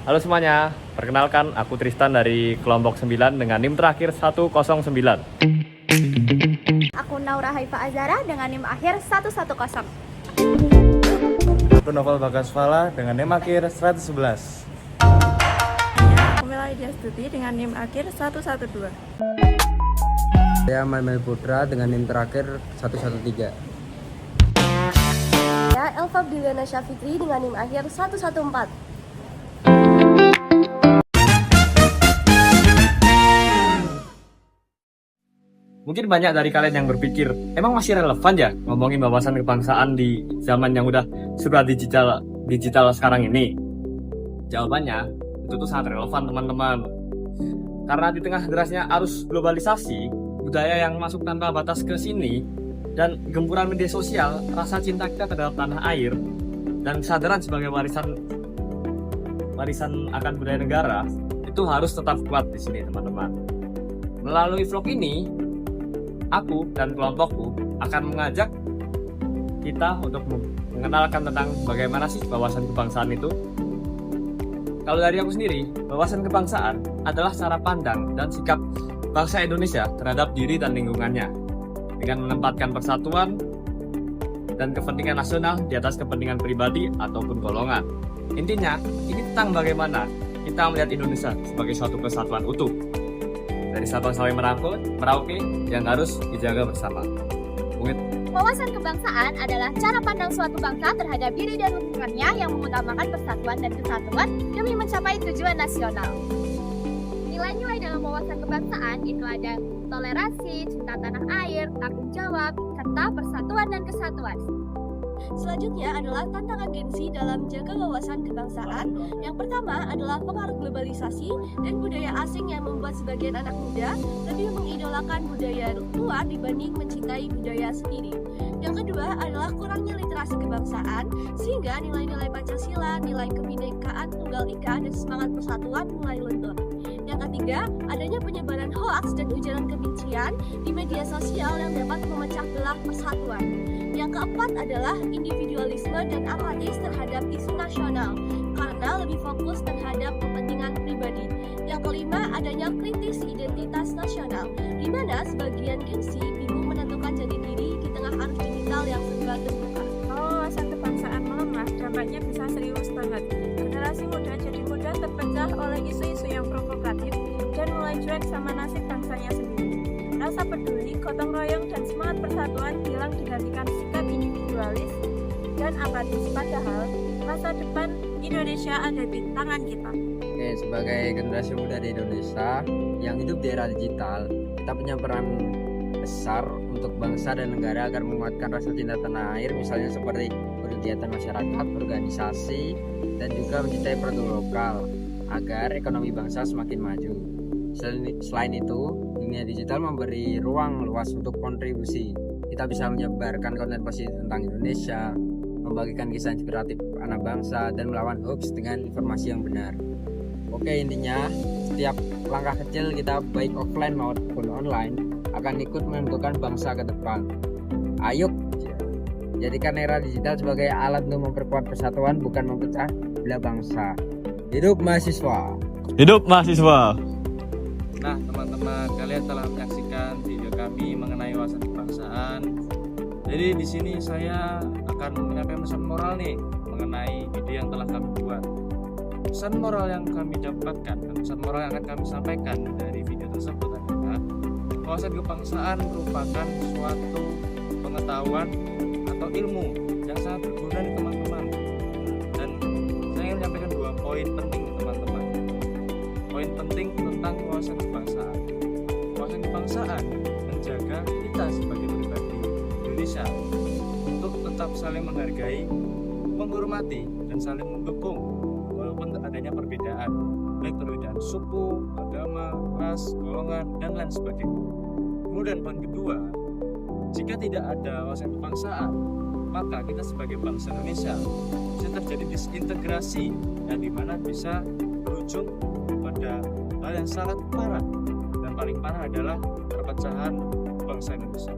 Halo semuanya, perkenalkan aku Tristan dari kelompok 9 dengan NIM terakhir 109. Aku Naura Haifa Azara dengan NIM akhir 110. Aku Novel Bagasvala dengan NIM akhir 111. Aku Melaidia Stuti dengan NIM akhir 112. Saya Manuel Putra dengan NIM terakhir 113. Saya Elva Biliana Syafitri dengan NIM akhir 114. Mungkin banyak dari kalian yang berpikir, emang masih relevan ya ngomongin wawasan kebangsaan di zaman yang udah serba digital sekarang ini? Jawabannya, itu tuh sangat relevan teman-teman. Karena di tengah derasnya arus globalisasi, budaya yang masuk tanpa batas ke sini, dan gempuran media sosial, rasa cinta kita terhadap tanah air, dan kesadaran sebagai warisan akan budaya negara, itu harus tetap kuat di sini teman-teman. Melalui vlog ini, aku dan kelompokku akan mengajak kita untuk mengenalkan tentang bagaimana sih wawasan kebangsaan itu. Kalau dari aku sendiri, wawasan kebangsaan adalah cara pandang dan sikap bangsa Indonesia terhadap diri dan lingkungannya dengan menempatkan persatuan dan kepentingan nasional di atas kepentingan pribadi ataupun golongan. Intinya, ini tentang bagaimana kita melihat Indonesia sebagai suatu kesatuan utuh dari Sabang sampai Merauke yang harus dijaga bersama. Wawasan kebangsaan adalah cara pandang suatu bangsa terhadap diri dan lingkungannya yang mengutamakan persatuan dan kesatuan demi mencapai tujuan nasional. Nilai-nilai dalam wawasan kebangsaan itu ada toleransi, cinta tanah air, tanggung jawab, serta persatuan dan kesatuan. Selanjutnya adalah tantangan Gen Z dalam menjaga wawasan kebangsaan. Yang pertama adalah pengaruh globalisasi dan budaya asing yang membuat sebagian anak muda lebih mengidolakan budaya luar dibanding mencintai budaya sendiri. Yang kedua adalah kurangnya literasi kebangsaan, sehingga nilai-nilai Pancasila, nilai kebinekaan Tunggal Ika, dan semangat persatuan mulai luntur. Yang ketiga, adanya penyebaran hoaks dan ujaran kebencian di media sosial yang dapat memecah belah persatuan. Yang keempat adalah individualisme dan apatis terhadap isu nasional karena lebih fokus terhadap kepentingan pribadi. Yang kelima, adanya kritis identitas nasional, di mana sebagian Gen Z bingung menentukan jati diri di tengah arus digital yang serba terbuka. Kalau wawasan kebangsaan melemah, dampaknya bisa serius banget. Generasi muda jadi mudah terpecah oleh isu-isu yang provokatif dan mulai cuek sama nasib bangsanya sendiri. Rasa peduli, gotong royong, dan semangat persatuan hilang digantikan sikap individualis dan apatis. Padahal masa depan Indonesia ada di tangan kita. Oke, sebagai generasi muda di Indonesia yang hidup di era digital, kita punya peran besar untuk bangsa dan negara agar menguatkan rasa cinta tanah air, misalnya seperti kegiatan masyarakat, organisasi, dan juga mencintai produk lokal agar ekonomi bangsa semakin maju. Selain itu, dunia digital memberi ruang luas untuk kontribusi. Kita bisa menyebarkan konten positif tentang Indonesia, membagikan kisah inspiratif anak bangsa, dan melawan hoax dengan informasi yang benar. Oke, intinya setiap langkah kecil kita baik offline maupun online akan ikut menentukan bangsa ke depan. Ayo, jadikan era digital sebagai alat untuk memperkuat persatuan, bukan memecah belah bangsa. Hidup mahasiswa! Hidup mahasiswa! Nah teman-teman, kalian telah menyaksikan video kami mengenai wawasan kebangsaan. Jadi di sini saya akan menyampaikan pesan moral nih mengenai video yang telah kami buat. Pesan moral yang kami dapatkan, pesan moral yang akan kami sampaikan dari video tersebut adalah wawasan kebangsaan merupakan suatu pengetahuan atau ilmu yang sangat berguna nih teman-teman. Dan saya ingin menyampaikan 2 poin penting nih teman-teman. Poin penting tentang wawasan kebangsaan. Wawasan kebangsaan menjaga kita sebagai pribadi Indonesia untuk tetap saling menghargai, menghormati, dan saling mendukung walaupun adanya perbedaan, baik perbedaan suku, agama, ras, golongan, dan lain sebagainya. Kemudian poin kedua, jika tidak ada wawasan kebangsaan, maka kita sebagai bangsa Indonesia bisa terjadi disintegrasi, dan dimana bisa berujung pada hal yang sangat parah, dan paling parah adalah perpecahan bangsa Indonesia.